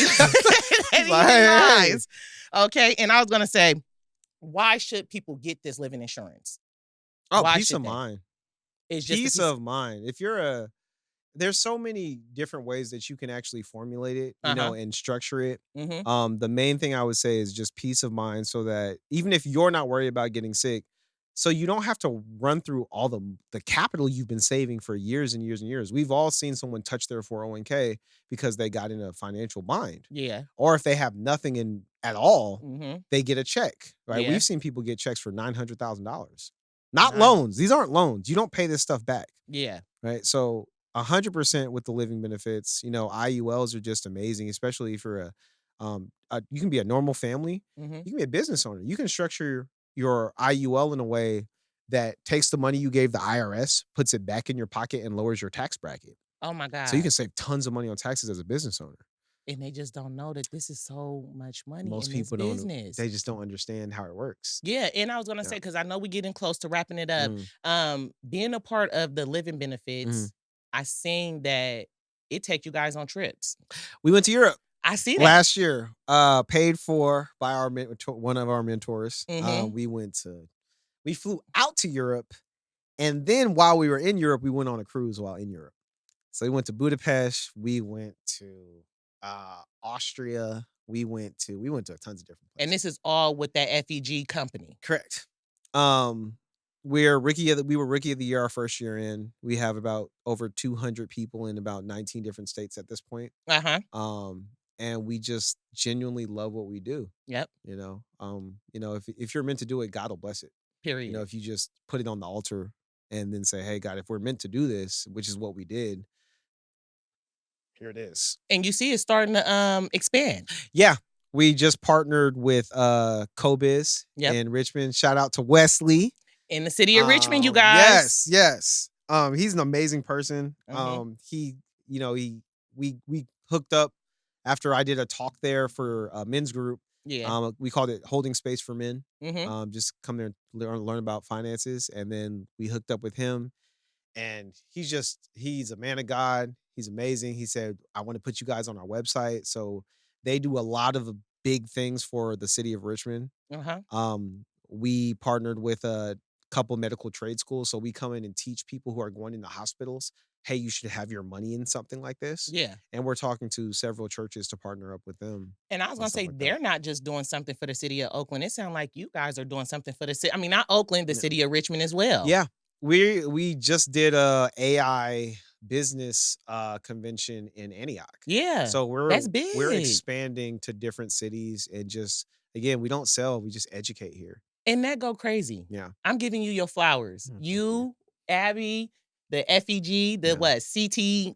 Hey. Okay. And I was gonna say, why should people get this living insurance? Oh, Why peace should of they? mind. It's just Peace of mind. If you're there's so many different ways that you can actually formulate it, and structure it. The main thing I would say is just peace of mind, so that even if you're not worried about getting sick, so you don't have to run through all the capital you've been saving for years and years and years. We've all seen someone touch their 401k because they got in a financial bind. Yeah. Or if they have nothing in at all, they get a check, right? Yeah. We've seen people get checks for $900,000. Not loans. These aren't loans. You don't pay this stuff back. Yeah. Right. So 100% with the living benefits. IULs are just amazing, especially for you can be a normal family. You can be a business owner. You can structure your IUL in a way that takes the money you gave the IRS, puts it back in your pocket, and lowers your tax bracket. Oh my God. So you can save tons of money on taxes as a business owner. And they just don't know that this is so much money Most in people this don't. business. They just don't understand how it works. Yeah, and I was gonna say, because I know we're getting close to wrapping it up. Being a part of the living benefits, I seen that it take you guys on trips. We went to Europe. I see that last year. Paid for by one of our mentors. We flew out to Europe, and then while we were in Europe, we went on a cruise while in Europe. So we went to Budapest. We went to Austria. We went to tons of different places. And this is all with that FEG company. Correct. We were Rookie of the Year our first year in. We have about over 200 people in about 19 different states at this point. And we just genuinely love what we do. Yep. If you're meant to do it, God will bless it. Period. If you just put it on the altar and then say, hey, God, if we're meant to do this, which is what we did, here it is. And you see it's starting to expand. Yeah. We just partnered with CoBiz in Richmond. Shout out to Wesley. In the city of Richmond, you guys. Yes. He's an amazing person. We hooked up after I did a talk there for a men's group. Yeah. We called it Holding Space for Men. Just come there and learn about finances. And then we hooked up with him. And he's a man of God. He's amazing. He said, I want to put you guys on our website. So they do a lot of big things for the city of Richmond. We partnered with a couple medical trade schools. So we come in and teach people who are going into hospitals, hey, you should have your money in something like this. Yeah. And we're talking to several churches to partner up with them. And I was going to say, they're not just doing something for the city of Oakland. It sounds like you guys are doing something for the city. I mean, not Oakland, the city of Richmond as well. Yeah. We just did a AI business convention in Antioch. Yeah. So that's big. We're expanding to different cities and just, again, we don't sell, we just educate here. And that go crazy. Yeah. I'm giving you your flowers. You, Abby, the FEG, CTC,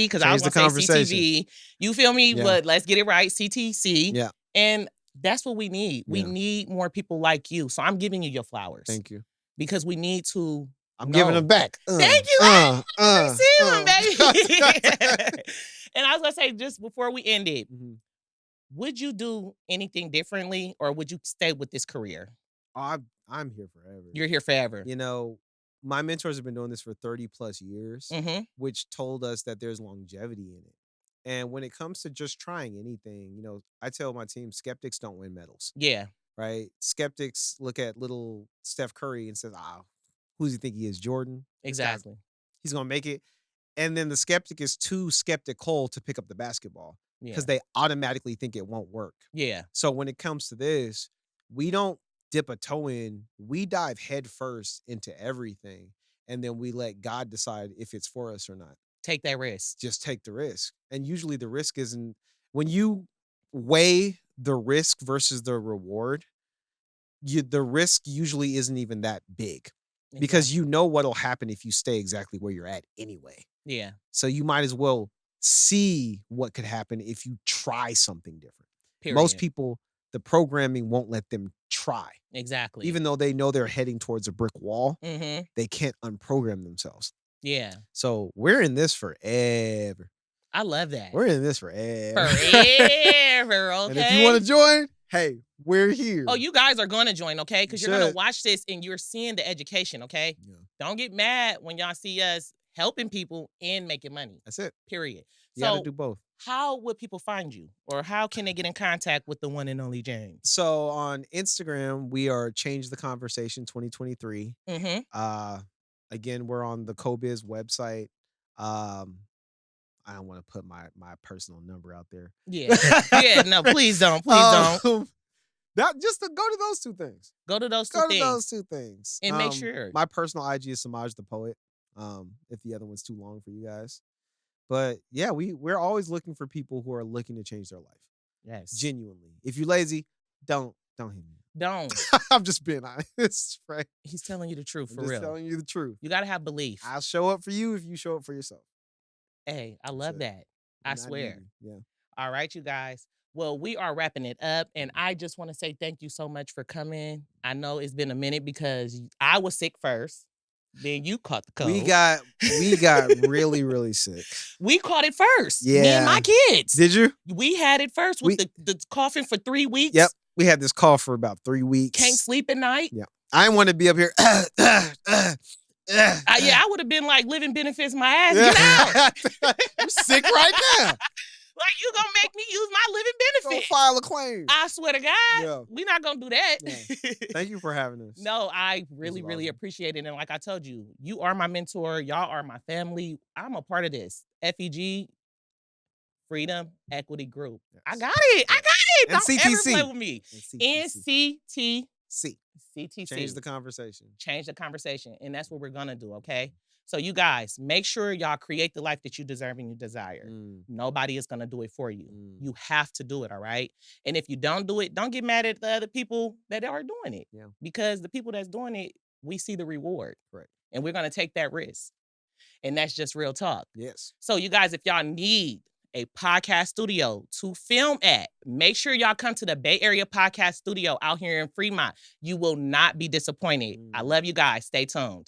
because I was going to say CTV. You feel me? Yeah. But let's get it right. CTC. Yeah. And that's what we need. We need more people like you. So I'm giving you your flowers. Thank you. Because we need to. I'm giving them back. Thank you. Receive them, baby. And I was going to say, just before we end it, would you do anything differently or would you stay with this career? I'm here forever. You're here forever. My mentors have been doing this for 30 plus years, which told us that there's longevity in it. And when it comes to just trying anything, I tell my team, skeptics don't win medals. Yeah. Right? Skeptics look at little Steph Curry and says, who does he think he is, Jordan? Exactly. He's going to make it. And then the skeptic is too skeptical to pick up the basketball because they automatically think it won't work. Yeah. So when it comes to this, we don't dip a toe in. We dive head first into everything. And then we let God decide if it's for us or not. Take that risk. Just take the risk. And usually the risk isn't, when you weigh the risk versus the reward, the risk usually isn't even that big. Because you know what'll happen if you stay exactly where you're at anyway. Yeah. So you might as well see what could happen if you try something different. Period. Most people, the programming won't let them try. Exactly. Even though they know they're heading towards a brick wall, they can't unprogram themselves. Yeah. So we're in this forever. I love that. We're in this forever. Forever, okay? And if you want to join, hey, we're here. Oh, you guys are going to join, okay? Because you're going to watch this and you're seeing the education, okay? Yeah. Don't get mad when y'all see us helping people and making money. That's it. Period. You got to do both. How would people find you? Or how can they get in contact with the one and only James? So on Instagram, we are Change the Conversation 2023. Again, we're on the CoBiz website. I don't want to put my personal number out there. Yeah. Yeah, no, please don't. Please don't. Just to go to those two things. Go to those two things. And make sure. My personal IG is Samaj the Poet. If the other one's too long for you guys. But yeah, we're always looking for people who are looking to change their life. Yes. Genuinely. If you're lazy, don't hit me. Don't. I'm just being honest, right? He's telling you the truth, for real. real. Telling you the truth. You got to have belief. I'll show up for you if you show up for yourself. Hey, I love that. I swear. Yeah. All right, you guys. Well, we are wrapping it up, and I just want to say thank you so much for coming. I know it's been a minute because I was sick first. Then you caught the cold. We got really, really sick. We caught it first. Yeah. Me and my kids. Did you? We had it first with the coughing for 3 weeks. Yep. We had this cough for about 3 weeks. Can't sleep at night. Yeah. I didn't want to be up here. I would have been like living benefits my ass. Get out. I'm sick right now. Like, you gonna make me use my living benefit. Go file a claim. I swear to God, we're not gonna do that. Yeah. Thank you for having us. No, I really, really appreciate it. And like I told you, you are my mentor. Y'all are my family. I'm a part of this. FEG, Freedom Equity Group. Yes. I got it. And Don't CTC. ever play with me. NCTC. CTC. Change the conversation. Change the conversation. And that's what we're gonna do, okay? So you guys, make sure y'all create the life that you deserve and you desire. Nobody is going to do it for you. You have to do it, all right? And if you don't do it, don't get mad at the other people that are doing it. Yeah. Because the people that's doing it, we see the reward. Right. And we're going to take that risk. And that's just real talk. Yes. So you guys, if y'all need a podcast studio to film at, make sure y'all come to the Bay Area Podcast Studio out here in Fremont. You will not be disappointed. I love you guys. Stay tuned.